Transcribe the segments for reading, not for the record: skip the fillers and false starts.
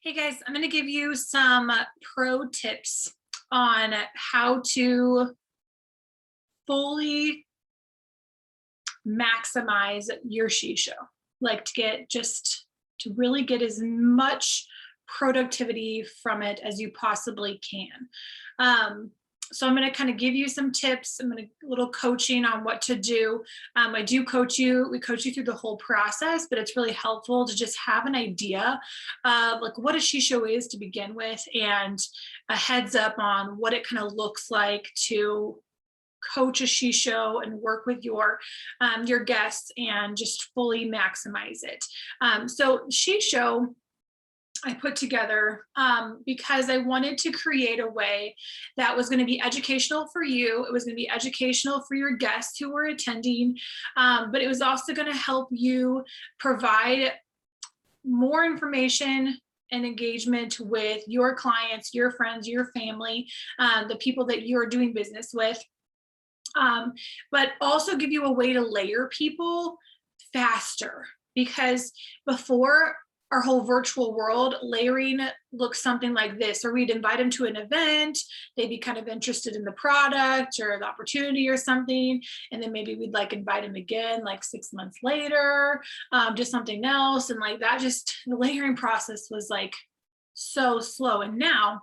Hey guys, I'm going to give you some pro tips on how to fully maximize your SheShow. Like to really get as much productivity from it as you possibly can. So I'm going to kind of give you some tips. I'm going to a little coaching on what to do. I do coach you. We coach you through the whole process, but it's really helpful to just have an idea of like what a SheShow is to begin with, and a heads up on what it kind of looks like to coach a SheShow and work with your guests and just fully maximize it. So SheShow I put together because I wanted to create a way that was going to be educational for you. It was going to be educational for your guests who were attending, but it was also going to help you provide more information and engagement with your clients, your friends, your family, the people that you're doing business with, but also give you a way to layer people faster. Because before, our whole virtual world, layering looks something like this, or we'd invite them to an event, they'd be kind of interested in the product or the opportunity or something, and then maybe we'd like invite them again like 6 months later, just something else, and like that, just the layering process was like so slow. And now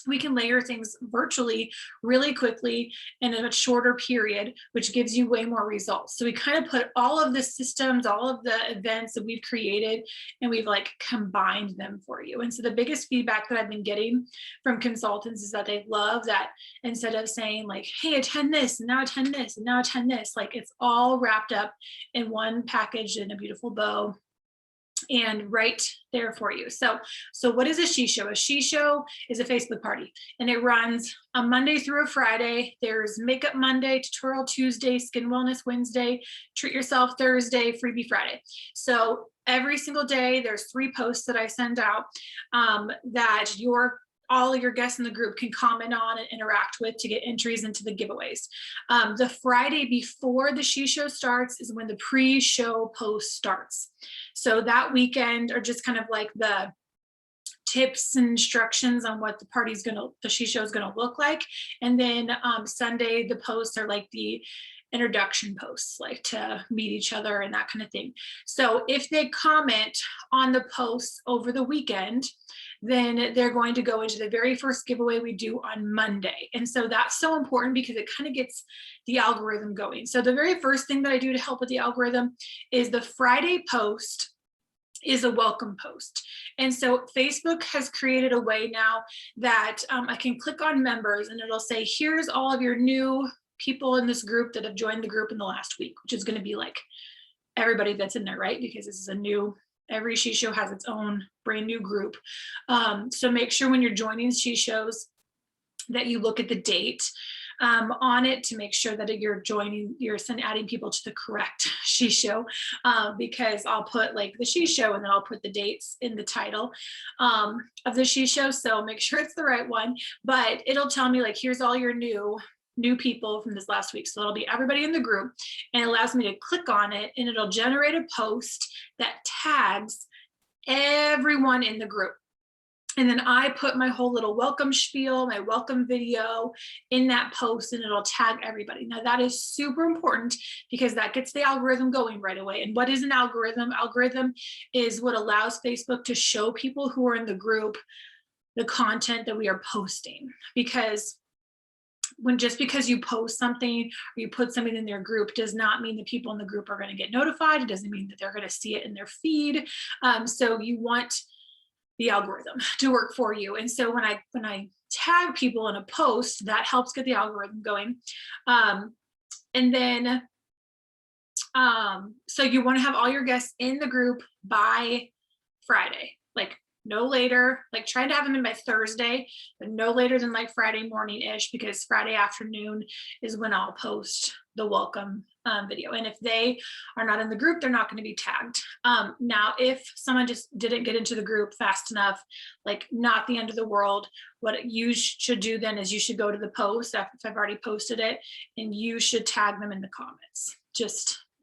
we can layer things virtually really quickly in a shorter period, which gives you way more results. So we kind of put all of the systems, all of the events that we've created, and we've like combined them for you. And so the biggest feedback that I've been getting from consultants is that they love that instead of saying like, hey, attend this, and now attend this, and now attend this, like it's all wrapped up in one package in a beautiful bow and right there for you. So what is a SheShow? A SheShow is a Facebook party, and it runs a Monday through a Friday. There's Makeup Monday, Tutorial Tuesday, Skin Wellness Wednesday, Treat Yourself Thursday, Freebie Friday. So every single day, there's 3 posts that I send out that all of your guests in the group can comment on and interact with to get entries into the giveaways. The Friday before the SheShow starts is when the pre-show post starts. So that weekend are just kind of like the tips and instructions on what the SheShow is gonna look like. And then Sunday, the posts are like the introduction posts, like to meet each other and that kind of thing. So if they comment on the posts over the weekend, then they're going to go into the very first giveaway we do on Monday. And so that's so important because it kind of gets the algorithm going. So the very first thing that I do to help with the algorithm is the Friday post is a welcome post. And so Facebook has created a way now that I can click on members and it'll say, here's all of your new people in this group that have joined the group in the last week, which is going to be like everybody that's in there, right? Because this is every SheShow has its own brand new group. So make sure when you're joining SheShows that you look at the date on it to make sure that you're adding people to the correct SheShow, because I'll put like the SheShow and then I'll put the dates in the title of the SheShow. So make sure it's the right one, but it'll tell me like, here's all your new people from this last week. So it'll be everybody in the group, and it allows me to click on it and it'll generate a post that tags everyone in the group. And then I put my whole little welcome spiel, my welcome video in that post, and it'll tag everybody. Now that is super important because that gets the algorithm going right away. And what is an algorithm? Algorithm is what allows Facebook to show people who are in the group the content that we are posting. Because just because you post something or you put something in their group does not mean the people in the group are going to get notified. It doesn't mean that they're going to see it in their feed. So you want the algorithm to work for you. And so when I tag people in a post, that helps get the algorithm going. And then, so you want to have all your guests in the group by Friday, like no later, like trying to have them in by Thursday, but no later than like Friday morning-ish, because Friday afternoon is when I'll post the welcome video. And if they are not in the group, they're not going to be tagged. Now, if someone just didn't get into the group fast enough, like not the end of the world, what you should do then is you should go to the post if I've already posted it, and you should tag them in the comments.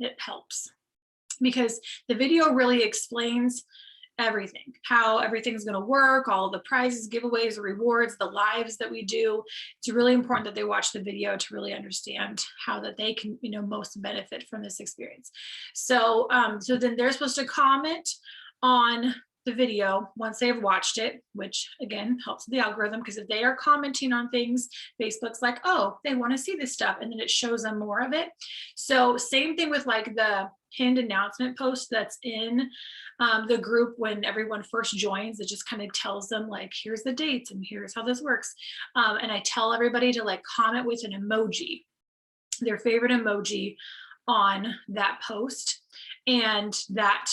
It helps because the video really explains everything, how everything's going to work, all the prizes, giveaways, rewards, the lives that we do. It's really important that they watch the video to really understand how that they can, most benefit from this experience. So, so then they're supposed to comment on the video once they've watched it, which again helps the algorithm, because if they are commenting on things, Facebook's like, oh, they want to see this stuff, and then it shows them more of it. So same thing with like the pinned announcement post that's in the group when everyone first joins. It just kind of tells them like, here's the dates and here's how this works. And I tell everybody to like comment with an emoji, their favorite emoji on that post. And that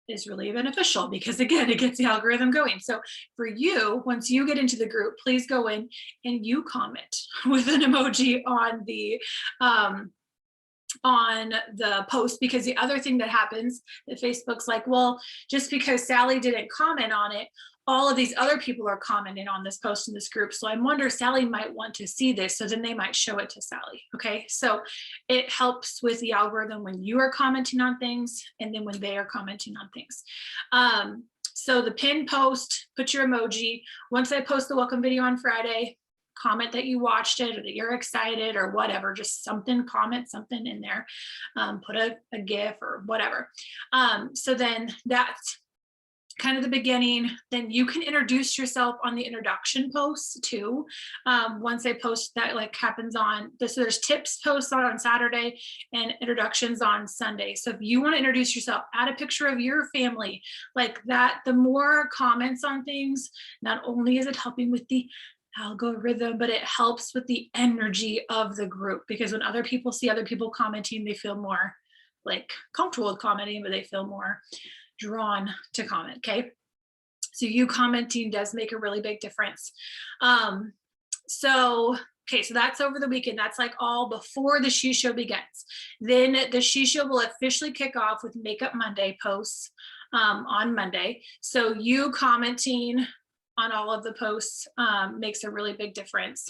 is really beneficial because again, it gets the algorithm going. So for you, once you get into the group, please go in and you comment with an emoji on the post, because the other thing that happens that Facebook's like, well, just because Sally didn't comment on it, all of these other people are commenting on this post in this group. So I wonder Sally might want to see this. So then they might show it to Sally. Okay. So it helps with the algorithm when you are commenting on things and then when they are commenting on things. So the pin post, put your emoji. Once I post the welcome video on Friday, comment that you watched it or that you're excited or whatever, just something, comment something in there, put a GIF or whatever. So then that's kind of the beginning. Then you can introduce yourself on the introduction posts too. Once I post that, like happens on this, so there's tips posts on Saturday and introductions on Sunday. So if you want to introduce yourself, add a picture of your family like that. The more comments on things, not only is it helping with the algorithm, but it helps with the energy of the group, because when other people see other people commenting, they feel more like comfortable with commenting, but they feel more drawn to comment. Okay, so you commenting does make a really big difference. So that's over the weekend. That's like all before the SheShow begins. Then the SheShow will officially kick off with Makeup Monday posts on Monday. So you commenting on all of the posts makes a really big difference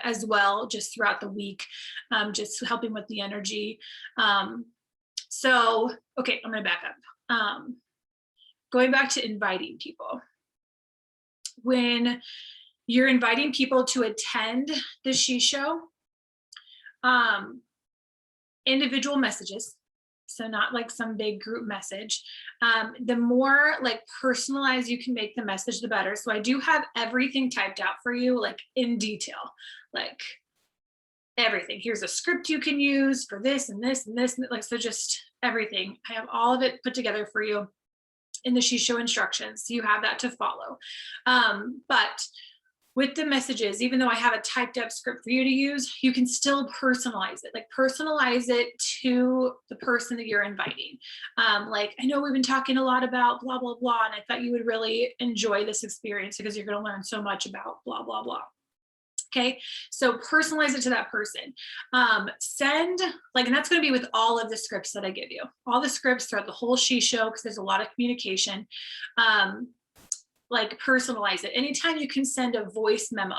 as well, just throughout the week, just helping with the energy. So, okay, I'm going to back up. Going back to inviting people. When you're inviting people to attend the SheShow, individual messages, so not like some big group message. The more like personalized you can make the message, the better. So I do have everything typed out for you, like in detail, like everything. Here's a script you can use for this and this and this, like, so just everything. I have all of it put together for you in the SheShow instructions. So you have that to follow. But with the messages, even though I have a typed up script for you to use, you can still personalize it, like personalize it to the person that you're inviting. Like, I know we've been talking a lot about blah, blah, blah, and I thought you would really enjoy this experience because you're going to learn so much about blah, blah, blah. Okay, so personalize it to that person. Send, like, and that's going to be with all of the scripts that I give you, all the scripts throughout the whole SheShow, because there's a lot of communication. Like, personalize it. Anytime you can send a voice memo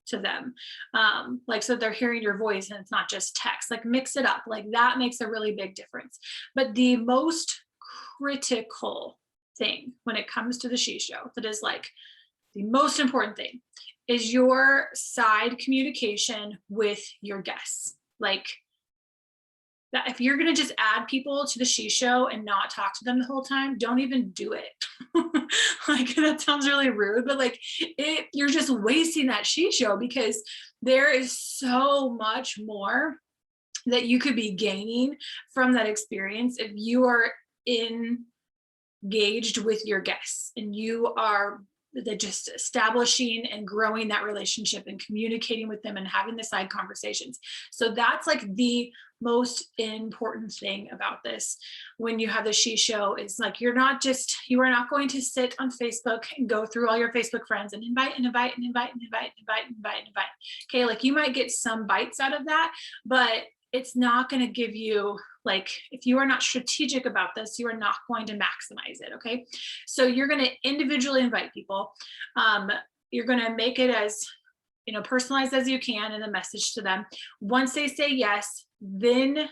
to them, like, so they're hearing your voice and it's not just text, like mix it up, like that makes a really big difference. But the most critical thing when it comes to the SheShow, that is like the most important thing, is your side communication with your guests. Like, that if you're going to just add people to the SheShow and not talk to them the whole time, don't even do it. Like, that sounds really rude, but like you're just wasting that SheShow, because there is so much more that you could be gaining from that experience if you are engaged with your guests and you are just establishing and growing that relationship and communicating with them and having the side conversations. So that's like the most important thing about this when you have the SheShow, is like, you are not going to sit on Facebook and go through all your Facebook friends and invite. Okay, like, you might get some bites out of that, but it's not going to give you, like, if you are not strategic about this, you are not going to maximize it. Okay, so you're going to individually invite people. You're going to make it as personalized as you can in the message to them. Once they say yes, then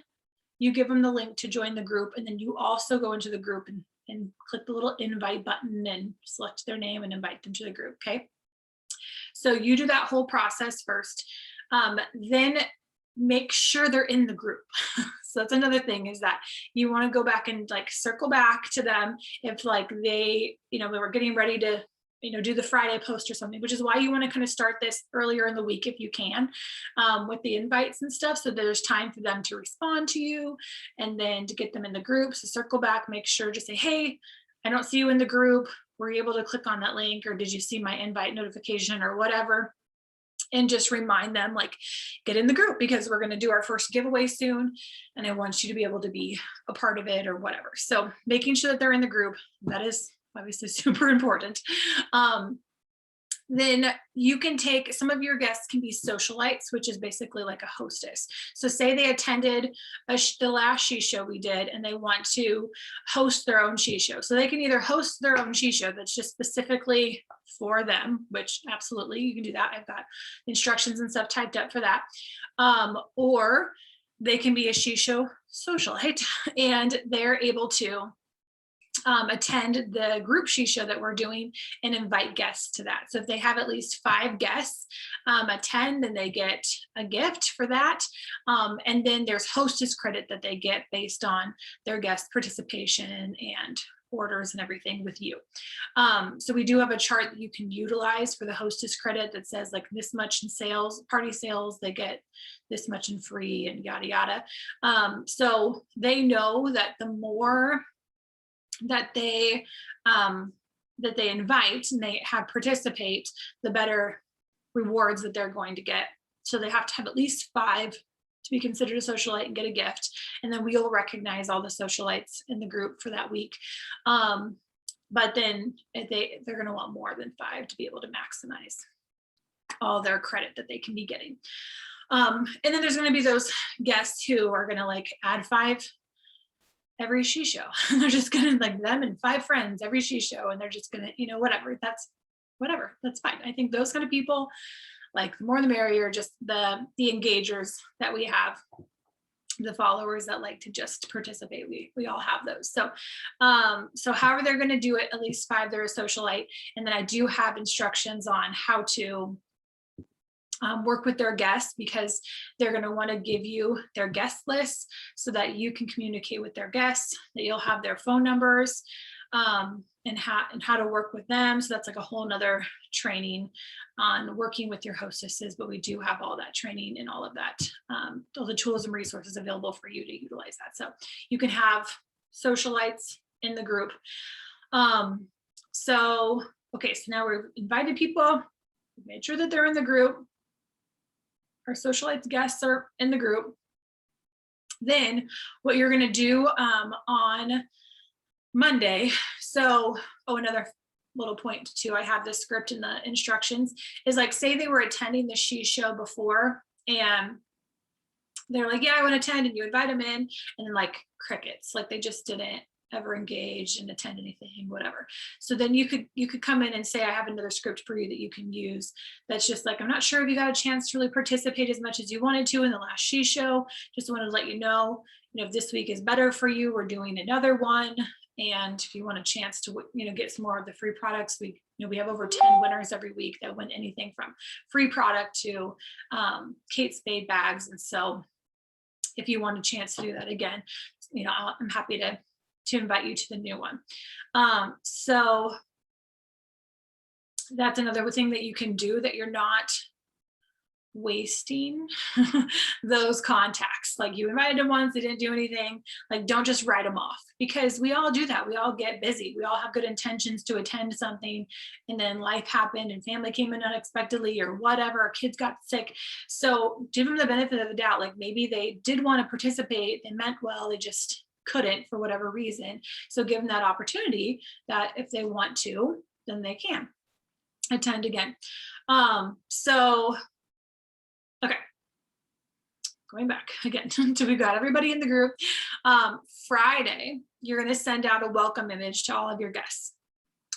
you give them the link to join the group, and then you also go into the group and click the little invite button and select their name and invite them to the group. Okay. So you do that whole process first. Then make sure they're in the group. So that's another thing, is that you want to go back and like circle back to them if like they, they were getting ready to, do the Friday post or something, which is why you want to kind of start this earlier in the week if you can, with the invites and stuff, so there's time for them to respond to you and then to get them in the group. So circle back, make sure, just say, hey, I don't see you in the group. Were you able to click on that link, or did you see my invite notification or whatever? And just remind them, like, get in the group because we're going to do our first giveaway soon. And I want you to be able to be a part of it or whatever. So making sure that they're in the group, that is obviously super important. Then you can take, some of your guests can be socialites, which is basically like a hostess. So say they attended the last SheShow we did and they want to host their own SheShow. So they can either host their own SheShow that's just specifically for them, which absolutely you can do that. I've got instructions and stuff typed up for that. Or they can be a SheShow socialite and they're able to attend the group SheShow that we're doing and invite guests to that. So if they have at least 5 guests attend, then they get a gift for that. And then there's hostess credit that they get based on their guest participation and orders and everything with you. So we do have a chart that you can utilize for the hostess credit that says like this much in sales, party sales, they get this much in free and yada, yada. So they know that the more that they invite and they have participate, the better rewards that they're going to get. So they have to have at least 5 to be considered a socialite and get a gift. And then we'll recognize all the socialites in the group for that week. But then they're going to want more than 5 to be able to maximize all their credit that they can be getting. And then there's going to be those guests who are going to like add 5 every SheShow. They're just gonna like them and 5 friends every SheShow, and they're just gonna, whatever. That's fine. I think those kind of people, like the more the merrier. Just the engagers that we have, the followers that like to just participate. We all have those. So however they're gonna do it, at least 5 they're a socialite, and then I do have instructions on how to work with their guests, because they're going to want to give you their guest list so that you can communicate with their guests, that you'll have their phone numbers, and how to work with them. So that's like a whole nother training on working with your hostesses, but we do have all that training and all of that, all the tools and resources available for you to utilize that. So you can have socialites in the group. Okay, so now we've invited people, we've made sure that they're in the group. Our socialites guests are in the group. Then what you're going to do on Monday. So, another little point too, I have the script and the instructions, is like, say they were attending the SheShow before and they're like, yeah, I want to attend, and you invite them in, and then like crickets, like they just didn't ever engage and attend anything, whatever. So then you could come in and say, I have another script for you that you can use. That's just like, I'm not sure if you got a chance to really participate as much as you wanted to in the last SheShow. Just wanted to let you know, if this week is better for you, we're doing another one. And if you want a chance to, get some more of the free products, we have over 10 winners every week that win anything from free product to Kate Spade bags. And so if you want a chance to do that again, I'm happy to invite you to the new one. So that's another thing that you can do, that you're not wasting those contacts. Like, you invited them once, they didn't do anything, like don't just write them off, because we all do that. We all get busy. We all have good intentions to attend something, and then life happened and family came in unexpectedly or whatever, our kids got sick. So give them the benefit of the doubt. Like, maybe they did want to participate, they meant well, they just couldn't for whatever reason. So give them that opportunity that if they want to, then they can attend again. Okay, going back again until we've got everybody in the group. Friday, you're going to send out a welcome image to all of your guests.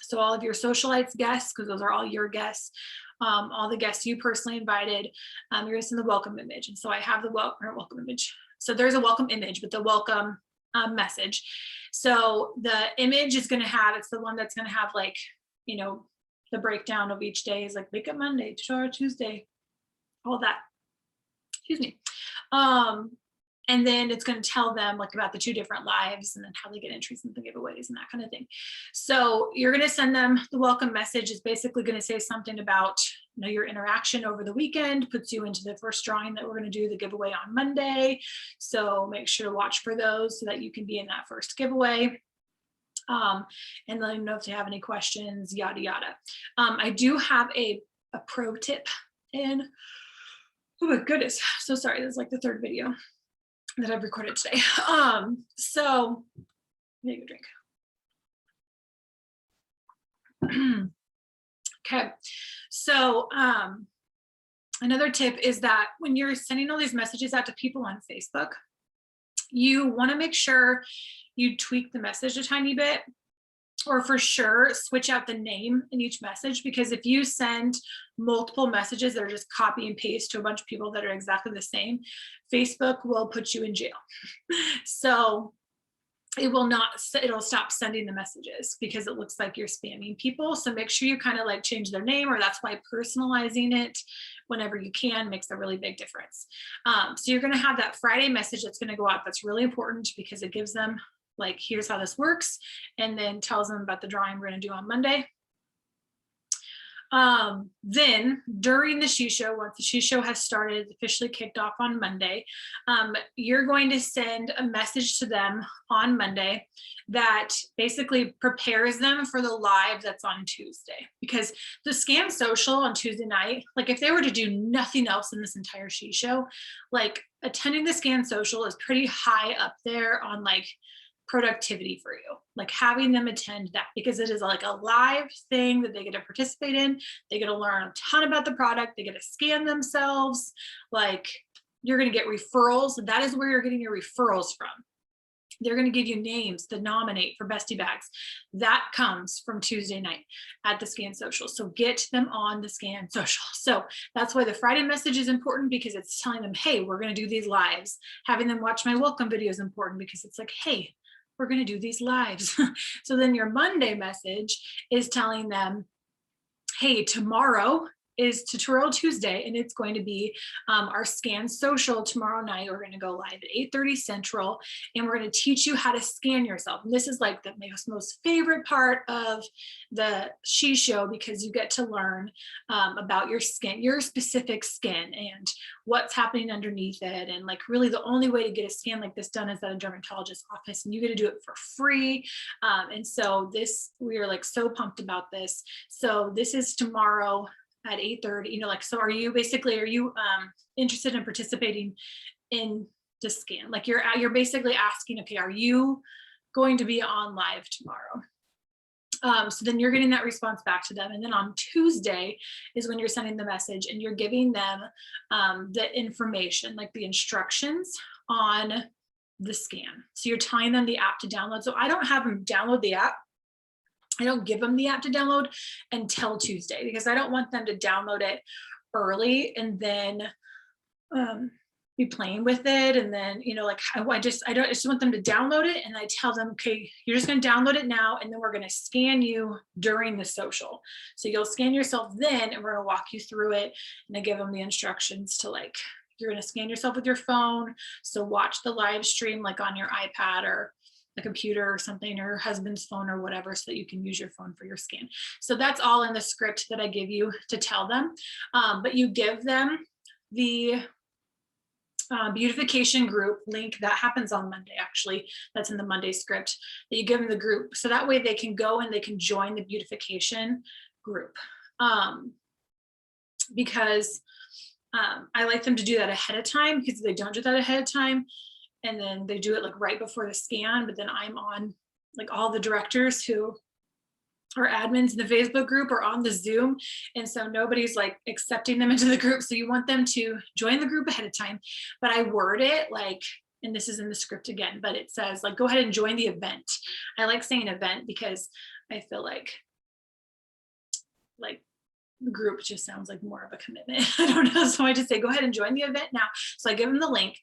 So all of your socialites guests, because those are all your guests, all the guests you personally invited, you're going to send the welcome image. And so I have the welcome image. So there's a welcome image, but the welcome message. So the image is going to have, it's the one that's going to have like, you know, the breakdown of each day is like wake up Monday, tutorial Tuesday, all that. Excuse me. And then it's going to tell them like about the 2 different lives and then how they get entries into the giveaways and that kind of thing. So you're going to send them the welcome message. Is basically going to say something about, you know, your interaction over the weekend, puts you into the first drawing that we're going to do the giveaway on Monday. So make sure to watch for those so that you can be in that first giveaway. And let them know if they have any questions, yada, yada. I do have a pro tip in, oh my goodness, so sorry, this is like the 3rd video that I've recorded today. So let me take a drink. Okay, so another tip is that when you're sending all these messages out to people on Facebook, you want to make sure you tweak the message a tiny bit, or for sure switch out the name in each message, because if you send multiple messages that are just copy and paste to a bunch of people that are exactly the same, Facebook will put you in jail. So it'll stop sending the messages because it looks like you're spamming people. So make sure you kind of like change their name, or that's why personalizing it whenever you can makes a really big difference. So you're going to have that Friday message that's going to go out. That's really important because it gives them like, here's how this works, and then tells them about the drawing we're going to do on Monday. Then during the SheShow, once the SheShow has started, officially kicked off on Monday, you're going to send a message to them on Monday that basically prepares them for the live that's on Tuesday. Because the Scan Social on Tuesday night, like if they were to do nothing else in this entire SheShow, like attending the Scan Social is pretty high up there on like productivity for you, like having them attend that, because it is like a live thing that they get to participate in. They get to learn a ton about the product. They get to scan themselves. Like you're going to get referrals. That is where you're getting your referrals from. They're going to give you names to nominate for bestie bags. That comes from Tuesday night at the Scan Social. So get them on the Scan Social. So that's why the Friday message is important, because it's telling them, hey, we're going to do these lives. Having them watch my welcome video is important because it's like, hey, we're going to do these lives. So then your Monday message is telling them, hey, tomorrow is Tutorial Tuesday, and it's going to be our Scan Social tomorrow night. We're going to go live at 8:30 Central, and we're going to teach you how to scan yourself. And this is like the most favorite part of the SheShow, because you get to learn about your skin, your specific skin, and what's happening underneath it. And like really the only way to get a scan like this done is at a dermatologist's office, and you get to do it for free. And so we are like so pumped about this. So this is tomorrow at 8:30, you know, like, so are you interested in participating in the scan? Like you're basically asking, okay, are you going to be on live tomorrow? So then you're getting that response back to them. And then on Tuesday is when you're sending the message, and you're giving them the information, like the instructions on the scan. So you're telling them the app to download. So I don't have them download the app. I don't give them the app to download until Tuesday, because I don't want them to download it early and then be playing with it. And then, you know, like I just want them to download it, and I tell them, okay, you're just going to download it now, and then we're going to scan you during the social. So you'll scan yourself then, and we're going to walk you through it. And I give them the instructions to, like, you're going to scan yourself with your phone. So watch the live stream like on your iPad or a computer or something, or your husband's phone or whatever, so that you can use your phone for your scan. So that's all in the script that I give you to tell them. But you give them the beautification group link that happens on Monday. Actually, that's in the Monday script, that you give them the group. So that way they can go and they can join the beautification group. Because I like them to do that ahead of time, because if they don't do that ahead of time, and then they do it like right before the scan, but then I'm on, like, all the directors who are admins in the Facebook group are on the Zoom. And so nobody's like accepting them into the group. So you want them to join the group ahead of time. But I word it like, and this is in the script again, but it says like, go ahead and join the event. I like saying event because I feel like the group just sounds like more of a commitment. I don't know. So I just say, go ahead and join the event now. So I give them the link.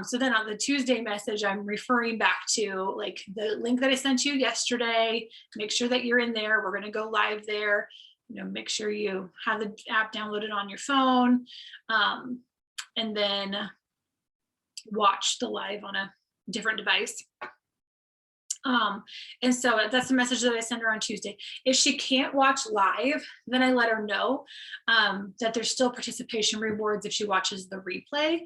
So then on the Tuesday message, I'm referring back to like the link that I sent you yesterday. Make sure that you're in there. We're going to go live there. Make sure you have the app downloaded on your phone, and then watch the live on a different device. And so that's the message that I send her on Tuesday. If she can't watch live, then I let her know that there's still participation rewards if she watches the replay.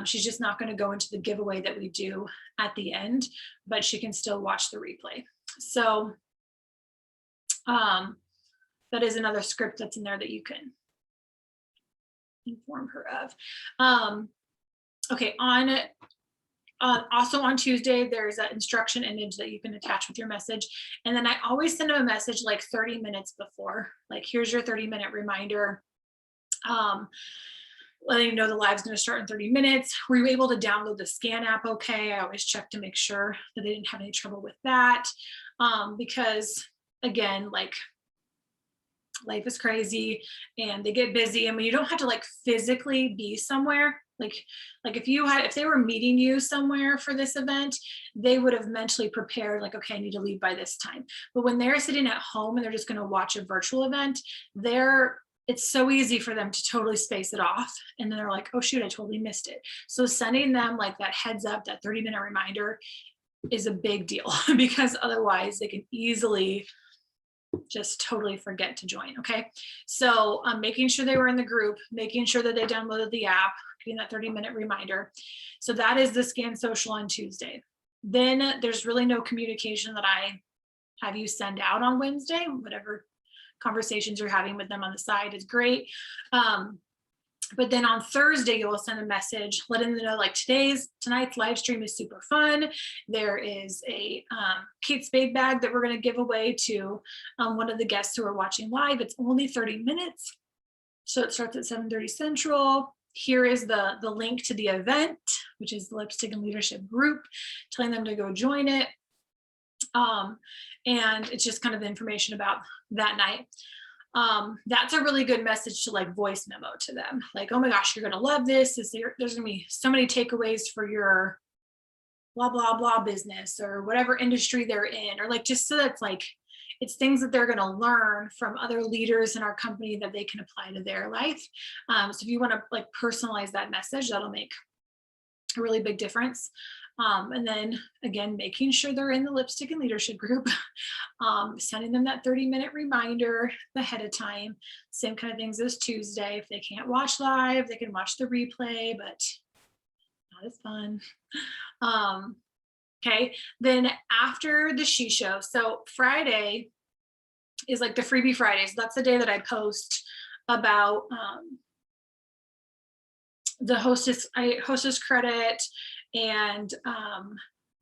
She's just not going to go into the giveaway that we do at the end, but she can still watch the replay. So that is another script that's in there that you can inform her of. Okay, also on Tuesday, there's an instruction image that you can attach with your message. And then I always send them a message like 30 minutes before, like, here's your 30-minute reminder. Letting you know the live's going to start in 30 minutes. Were you able to download the scan app okay? I always check to make sure that they didn't have any trouble with that. Because again, like, life is crazy and they get busy, and when you don't have to like physically be somewhere, like if they were meeting you somewhere for this event, they would have mentally prepared, like, okay, I need to leave by this time. But when they're sitting at home and they're just going to watch a virtual event, it's so easy for them to totally space it off. And then they're like, oh shoot, I totally missed it. So sending them like that heads up, that 30-minute reminder is a big deal, because otherwise they can easily just totally forget to join. Okay. So making sure they were in the group, making sure that they downloaded the app, getting that 30-minute reminder. So that is the Scan Social on Tuesday. Then there's really no communication that I have you send out on Wednesday. Whatever conversations you're having with them on the side is great. But then on Thursday, you will send a message letting them know, like, tonight's live stream is super fun. There is a Kate Spade bag that we're going to give away to one of the guests who are watching live. It's only 30 minutes. So it starts at 7:30 Central. Here is the link to the event, which is the Lipstick and Leadership group, telling them to go join it. And it's just kind of the information about that night. That's a really good message to like voice memo to them. Like, oh my gosh, you're going to love this. There's going to be so many takeaways for your blah, blah, blah business or whatever industry they're in, or like, just so that's like, it's things that they're going to learn from other leaders in our company that they can apply to their life. So if you want to like personalize that message, that'll make a really big difference. And then again, making sure they're in the Lipstick and Leadership group, sending them that 30-minute reminder ahead of time. Same kind of things as Tuesday. If they can't watch live, they can watch the replay, but not as fun. Okay, then after the SheShow, so Friday is like the freebie Friday. So that's the day that I post about the hostess credit and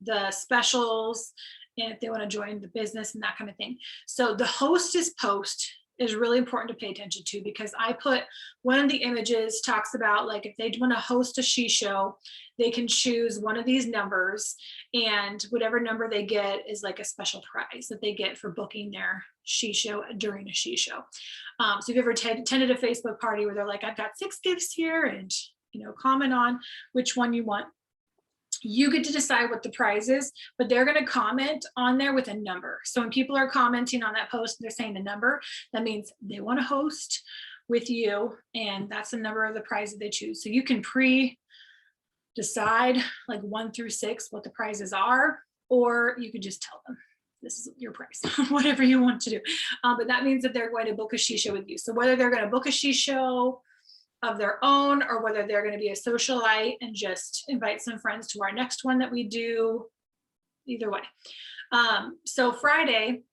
the specials, and if they want to join the business and that kind of thing. So the hostess post is really important to pay attention to, because I put one of the images talks about, like, if they want to host a SheShow, they can choose one of these numbers, and whatever number they get is like a special prize that they get for booking their SheShow during a SheShow. So if you ever attended a Facebook party where they're like, I've got 6 gifts here, and comment on which one you want. You get to decide what the prize is, but they're going to comment on there with a number. So when people are commenting on that post, they're saying a number, that means they want to host with you, and that's the number of the prize that they choose. So you can decide like 1 through 6 what the prizes are, or you could just tell them this is your prize, whatever you want to do. But that means that they're going to book a SheShow with you. So whether they're going to book a SheShow of their own, or whether they're going to be a socialite and just invite some friends to our next one that we do, either way. So Friday,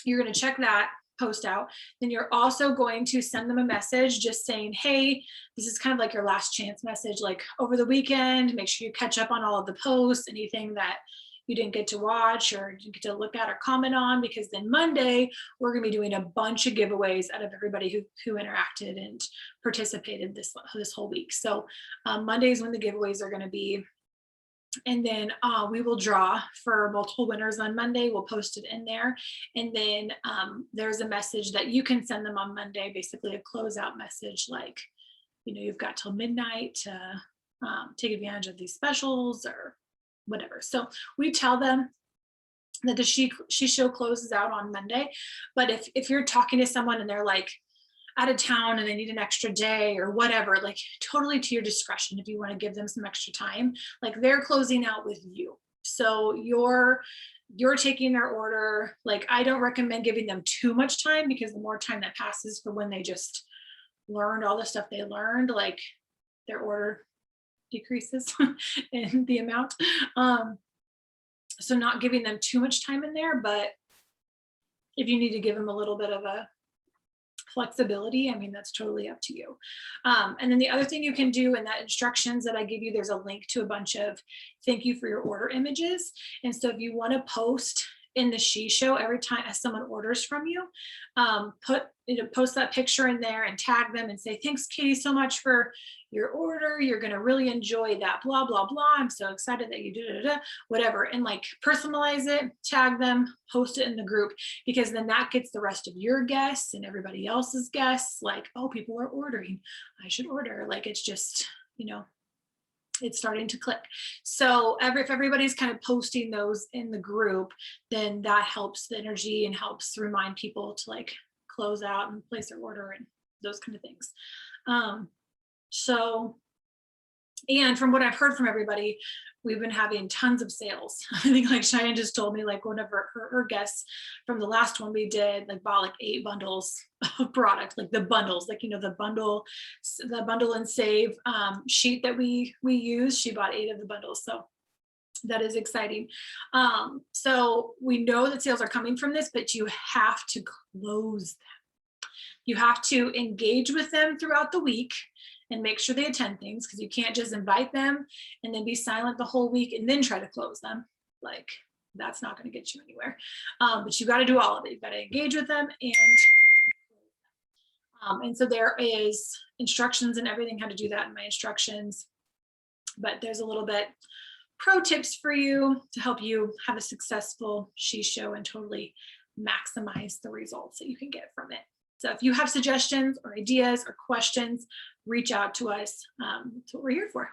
you're going to check that post out. Then you're also going to send them a message just saying, hey, this is kind of like your last chance message, like, over the weekend, make sure you catch up on all of the posts, anything that you didn't get to watch or didn't get to look at or comment on, because then Monday we're going to be doing a bunch of giveaways out of everybody who interacted and participated this whole week. So Monday is when the giveaways are going to be. And then we will draw for multiple winners on Monday. We'll post it in there. And then there's a message that you can send them on Monday, basically a closeout message like, you've got till midnight to take advantage of these specials or whatever. So we tell them that the SheShow closes out on Monday. But if you're talking to someone and they're like out of town and they need an extra day or whatever, like totally to your discretion if you want to give them some extra time, like they're closing out with you. So you're taking their order. Like I don't recommend giving them too much time, because the more time that passes for when they just learned all the stuff they learned, like their order decreases in the amount. So not giving them too much time in there, but if you need to give them a little bit of a flexibility, I mean, that's totally up to you. And then the other thing you can do in that instructions that I give you, there's a link to a bunch of thank you for your order images. And so if you want to post in the SheShow every time as someone orders from you, post that picture in there and tag them and say, thanks, Katie, so much for your order. You're going to really enjoy that, blah, blah, blah. I'm so excited that you did whatever. And like personalize it, tag them, post it in the group, because then that gets the rest of your guests and everybody else's guests like, oh, people are ordering. I should order. Like it's just, it's starting to click. So if everybody's kind of posting those in the group, then that helps the energy and helps remind people to like close out and place their order and those kind of things. And from what I've heard from everybody, we've been having tons of sales. I think like Cheyenne just told me, like one of her guests from the last one we did, like bought like 8 bundles of product, like the bundles, like, the bundle and save sheet that we use. She bought 8 of the bundles. So that is exciting. So we know that sales are coming from this, but you have to close them. You have to engage with them throughout the week and make sure they attend things, because you can't just invite them and then be silent the whole week and then try to close them. Like that's not going to get you anywhere. But you got to do all of it. You've got to engage with them and so there is instructions and everything how to do that in my instructions. But there's a little bit pro tips for you to help you have a successful SheShow and totally maximize the results that you can get from it. So if you have suggestions or ideas or questions, reach out to us. That's what we're here for.